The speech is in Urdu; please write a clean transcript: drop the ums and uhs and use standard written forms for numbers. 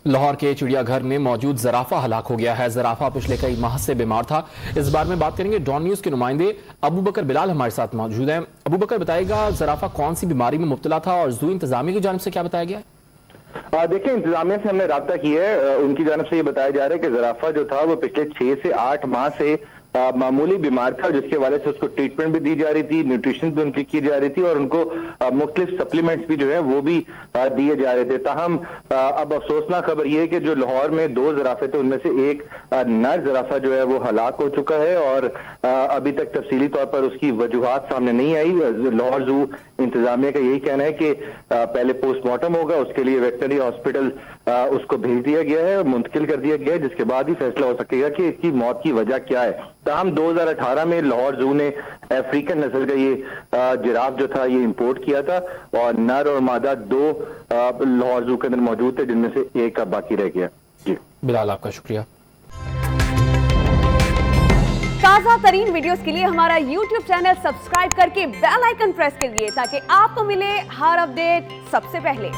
لاہور کے چڑیا گھر میں موجود زرافہ ہلاک ہو گیا ہے۔ زرافہ پچھلے کئی ماہ سے بیمار تھا۔ اس بارے میں بات کریں گے، ڈان نیوز کے نمائندے ابو بکر بلال ہمارے ساتھ موجود ہیں۔ ابو بکر، بتائے گا زرافہ کون سی بیماری میں مبتلا تھا اور زو انتظامیہ کی جانب سے کیا بتایا گیا ہے؟ دیکھیں، انتظامیہ سے ہم نے رابطہ کیا ہے، ان کی جانب سے یہ بتایا جا رہا ہے کہ زرافہ جو تھا وہ پچھلے 6 سے 8 ماہ سے معمولی بیمار تھا، جس کے حوالے سے اس کو ٹریٹمنٹ بھی دی جا رہی تھی، نیوٹریشن بھی ان کی جا رہی تھی اور ان کو مختلف سپلیمنٹس بھی جو ہیں وہ بھی دیے جا رہے تھے۔ تاہم اب افسوسناک خبر یہ ہے کہ جو لاہور میں 2 زرافے تھے، ان میں سے ایک نر زرافہ جو ہے وہ ہلاک ہو چکا ہے اور ابھی تک تفصیلی طور پر اس کی وجوہات سامنے نہیں آئی۔ لاہور زو انتظامیہ کا یہی کہنا ہے کہ پہلے پوسٹ مارٹم ہوگا، اس کے لیے ویٹرنری ہاسپٹل اس کو بھیج دیا گیا ہے، منتقل کر دیا گیا ہے، جس کے بعد ہی فیصلہ ہو سکے گا کہ اس کی موت کی وجہ کیا ہے۔ تاہم 2018 میں لاہور زو نے افریقن نسل کا یہ جراف جو تھا یہ امپورٹ کیا تھا اور نر اور مادہ 2 لاہور زو کے اندر موجود تھے، جن میں سے ایک اب باقی رہ گیا۔ جی بلال، آپ کا شکریہ۔ تازہ ترین ویڈیوز کے لیے ہمارا یوٹیوب چینل سبسکرائب کر کے بیل آئیکن پریس کریے تاکہ آپ کو ملے ہر اپڈیٹ سب سے پہلے۔